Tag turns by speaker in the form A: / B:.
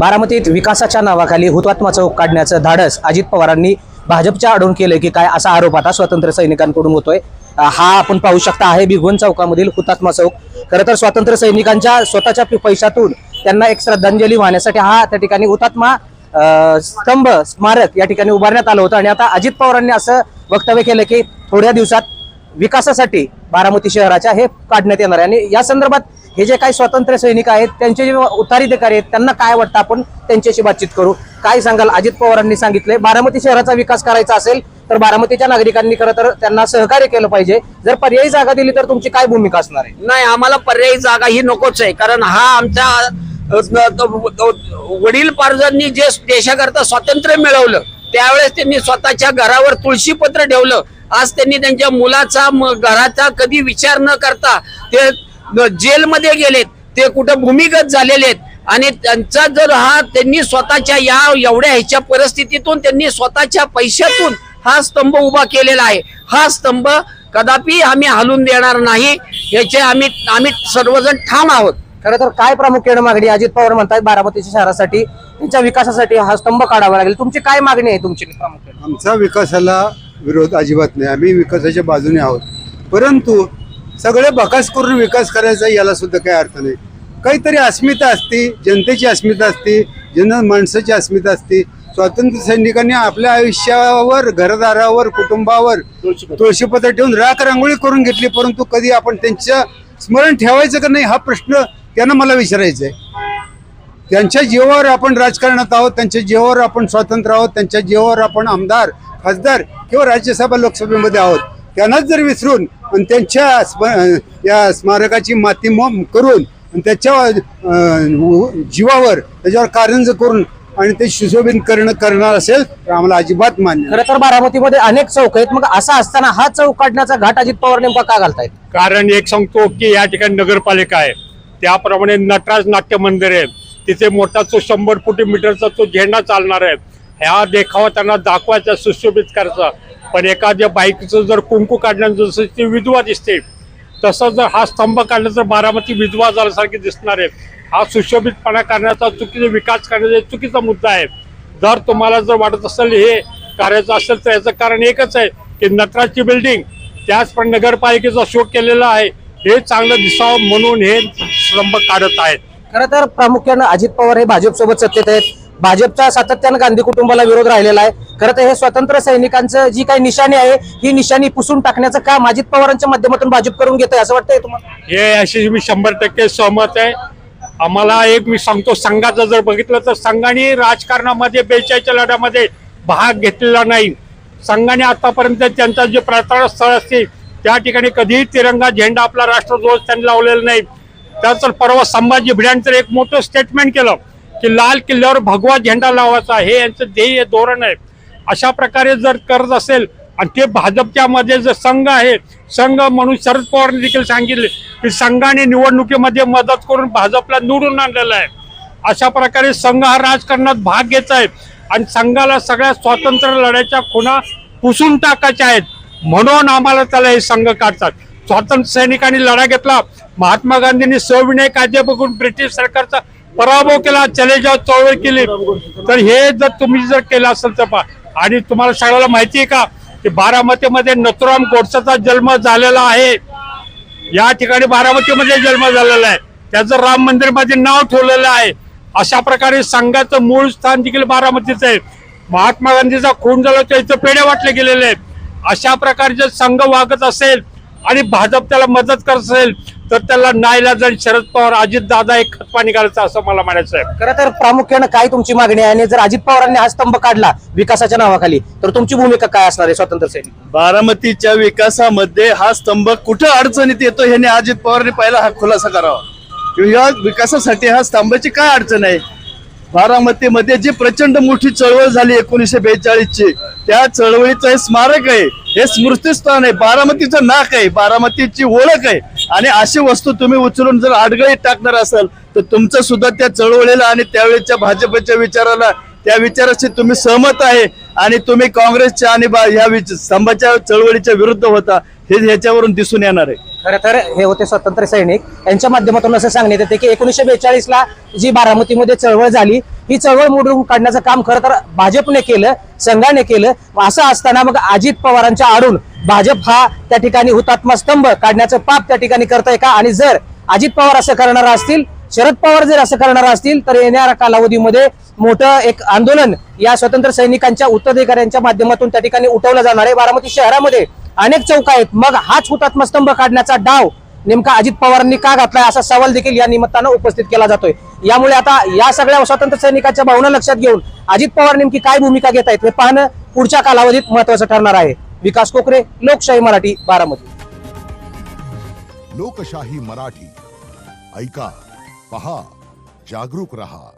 A: बारामतीत विकासाच्या नावाखाली हुतात्मा चौक काढण्याचं धाडस अजित पवारांनी भाजपच्या आडून केले की काय असा आरोप आता स्वातंत्र्य सैनिकांकडून होतोय। हा आपण पाहू शकता आहे भिगवण चौकामधील हुतात्मा चौक। खरं तर स्वातंत्र्य सैनिकांच्या स्वतःच्या पैशातून त्यांना एक श्रद्धांजली वाहण्यासाठी हा त्या ठिकाणी हुतात्मा स्तंभ स्मारक या ठिकाणी उभारण्यात आलं होतं। आणि आता अजित पवारांनी असं वक्तव्य केलं की थोड्या दिवसात विकासासाठी बारामती शहराच्या हे काढण्यात येणार आहे। आणि या संदर्भात हे जे काही स्वातंत्र्य सैनिक आहेत त्यांचे जे उत्तराधिकारी आहेत त्यांना काय वाटतं आपण त्यांच्याशी बातचीत करू। काय सांगाल? अजित पवारांनी सांगितले बारामती शहराचा विकास करायचा असेल तर बारामतीच्या नागरिकांनी खरं तर त्यांना सहकार्य केलं पाहिजे। जर पर्यायी जागा दिली तर तुमची काय भूमिका असणार आहे?
B: नाही, आम्हाला पर्यायी जागा ही नकोच आहे, कारण हा आमच्या वडील पार्जांनी जे देशाकरता स्वातंत्र्य मिळवलं त्यावेळेस त्यांनी स्वतःच्या घरावर तुळशीपत्र ठेवलं। आज त्यांनी त्यांच्या मुलाचा घराचा कधी विचार न करता ते जेलमध्ये गेलेत, ते कुठं भूमिगत झालेले आहेत। आणि त्यांचा जर हा त्यांनी स्वतःच्या या एवढ्या ह्याच्या परिस्थितीतून त्यांनी स्वतःच्या पैशातून हा स्तंभ उभा केलेला आहे। हा स्तंभ कदापि आम्ही हलून देणार नाही, याचे आम्ही सर्वजण ठाम आहोत।
A: खरं तर काय प्रामुख्याने मागणी अजित पवार म्हणतात बारामतीच्या शहरासाठी त्यांच्या विकासासाठी हा स्तंभ काढावा लागेल, तुमची काय मागणी आहे? तुमची प्रामुख्याने
C: आमचा विकासाला विरोध अजिबात नाही, आम्ही विकासाच्या बाजूने आहोत। परंतु सगळे बकास करून विकास करायचा याला सुद्धा काही अर्थ नाही। काहीतरी अस्मिता असते, जनतेची अस्मिता असते, माणसाची अस्मिता असते। स्वातंत्र्य सैनिकांनी आपल्या आयुष्यावर, घरदारावर, कुटुंबावर तुळशीपत्र ठेवून राख रांगोळी करून घेतली, परंतु कधी आपण त्यांचं स्मरण ठेवायचं का नाही हा प्रश्न त्यांना मला विचारायचा आहे। त्यांच्या जीवावर आपण राजकारणात आहोत, त्यांच्या जीवावर आपण स्वातंत्र्य आहोत, त्यांच्या जीवावर आपण आमदार, खासदार किंवा राज्यसभा लोकसभेमध्ये आहोत। त्यांनाच जर विसरून आणि त्यांच्या या स्मारकाची माती करून आणि त्याच्या जीवावर त्याच्यावर कारंज करून आणि ते सुशोभित करणार असेल तर आम्हाला अजिबात मान्य।
A: खरं तर बारामतीमध्ये अनेक चौक आहेत, मग असं असताना हा चौक काढण्याचा घाट अजित पवार नेमका का घालतायत?
D: कारण एक सांगतो की या ठिकाणी नगरपालिका आहे, त्याप्रमाणे नटराज नाट्य मंदिर आहे, तिथे मोठा तो 100 फुटी मीटरचा तो झेंडा चालणार आहे। ह्या देखावा त्यांना दाखवायचा, सुशोभित करायचा। पण एखाद्या बाईकचं जर कुंकू काढण्याचं जसं ती विधवा दिसते तसं जर हा स्तंभ काढला तर बारामती विधवा झाल्यासारखी दिसणार आहे। हा सुशोभितपणा करण्याचा, चुकीचा विकास करण्याचा चुकीचा मुद्दा आहे। जर तुम्हाला जर वाटत असेल हे करायचं असेल तर याचं कारण एकच आहे की नटराजची बिल्डिंग त्याचप्रमाणे नगरपालिकेचा शोध केलेला आहे, हे चांगलं दिसावं म्हणून हे स्तंभ काढत आहेत।
A: खरं तर प्रामुख्यानं अजित पवार हे भाजपसोबत सत्तेत आहेत, भाजपचा सातत्यानं गांधी कुटुंबाला विरोध राहिलेला आहे। खरं तर हे स्वातंत्र्य सैनिकांचं जी काही निशाणी आहे ही निशाणी पुसून टाकण्याचं काम अजित पवारांच्या माध्यमातून भाजप करून घेत आहे असं वाटतंय तुम्हाला?
D: हे अशी मी 100% सहमत आहे। आम्हाला एक मी सांगतो, संघाचं जर बघितलं तर संघाने राजकारणामध्ये 42च्या लढ्यामध्ये भाग घेतलेला नाही। संघाने आतापर्यंत त्यांचा जे प्रार्थना स्थळ असते त्या ठिकाणी कधीही तिरंगा झेंडा आपला राष्ट्रध्वज त्यांनी लावलेला नाही। त्याच परवा संभाजी भिड्यांचं एक मोठं स्टेटमेंट केलं की लाल किल्ल्यावर भगवा झेंडा लावायचा, हे यांचं ध्येय धोरण आहे। अशा प्रकारे जर करत असेल आणि ते भाजपच्या मध्ये जर संघ आहे, संघ म्हणून शरद पवारांनी देखील सांगितले की संघाने निवडणुकीमध्ये मदत करून भाजपला निवडून आणलेलं आहे। अशा प्रकारे संघ हा राजकारणात भाग घेत आहे आणि संघाला सगळ्या स्वातंत्र्य लढ्याच्या खुणा पुसून टाकायच्या आहेत, म्हणून आम्हाला त्याला हे संघ काढतात। स्वातंत्र्य सैनिकांनी लढा घेतला, महात्मा गांधींनी सविनय कायदे बघून ब्रिटिश सरकारचा पराभव केला, चले जाव चळवळ केली। तर हे जर तुम्ही जर केलं असेल तर आणि तुम्हाला सगळ्याला माहिती आहे का की बारामतीमध्ये नथुराम गोडसेचा जन्म झालेला आहे। या ठिकाणी बारामतीमध्ये जन्म झालेला आहे, त्याचं राम मंदिर मध्ये नाव ठेवलेलं आहे। अशा प्रकारे संघाचं मूळ स्थान देखील बारामतीचं आहे। महात्मा गांधीचा खून झाला तर इथं पेढे वाटले गेलेले आहेत। अशा प्रकारचे संघ वागत असेल आणि भाजप त्याला मदत करत असेल तर त्याला नाईलाज शरद पवार, अजित दादा एक खतपा निघालायचा असं मला म्हणायचं आहे।
A: खरं तर प्रामुख्यानं काय तुमची मागणी आहे आणि जर अजित पवारांनी हा स्तंभ काढला विकासाच्या नावाखाली तर तुमची भूमिका काय असणार आहे स्वातंत्र्य सैनिक?
E: बारामतीच्या विकासामध्ये हा स्तंभ कुठं अडचणीत येतो ह्याने अजित पवारने पहिला हा खुलासा करावा। या विकासासाठी हा स्तंभाची काय अडचण आहे? बारामतीमध्ये जी प्रचंड मोठी चळवळ झाली 1942ची, त्या चळवळीचं हे स्मारक आहे, हे स्मृतिस्थान आहे, बारामतीचं नाक आहे, बारामतीची ओळख आहे। आणि अशी वस्तू तुम्ही उचलून जर आडगळीत टाकणार असाल तर तुमचं सुद्धा त्या चळवळीला आणि त्यावेळेच्या भाजपच्या विचाराला, त्या विचाराशी तुम्ही सहमत आहे आणि तुम्ही काँग्रेसच्या आणि ह्या स्तंभाच्या चळवळीच्या विरुद्ध होता, हे ह्याच्यावरून दिसून येणार आहे।
A: खरं तर हे होते स्वातंत्र्य सैनिक, यांच्या माध्यमातून असं सांगण्यात येते की 1942ला जी बारामतीमध्ये चळवळ झाली ही चळवळ मोडून काढण्याचं काम खरं तर भाजपने केलं, संघाने केलं. असं असताना मग अजित पवारांच्या आडून भाजप हा त्या ठिकाणी हुतात्मा स्तंभ काढण्याचं पाप त्या ठिकाणी करताय का? आणि जर अजित पवार असं करणार असतील, शरद पवार जर असं करणार असतील, तर येणाऱ्या कालावधीमध्ये मोठं एक आंदोलन या स्वतंत्र सैनिकांच्या उत्तराधिकाऱ्यांच्या माध्यमातून त्या ठिकाणी उठवलं जाणार आहे. बारामती शहरामध्ये अनेक चौक आहेत, मग हाच हुतात्मा स्तंभ काढण्याचा डाव नेमका अजित पवारांनी का घातलाय असा सवाल देखील या निमित्तानं उपस्थित केला जातोय. यामुळे आता या सगळ्या स्वतंत्र सैनिकांच्या भावना लक्षात घेऊन अजित पवार नेमकी काय भूमिका घेत आहेत हे पाहणं पुढच्या कालावधीत महत्वाचं ठरणार आहे. विकास कोकरे, लोकशाही मराठी, बारामती.
F: लोकशाही मराठी ऐका, पहा, जागरूक रहा.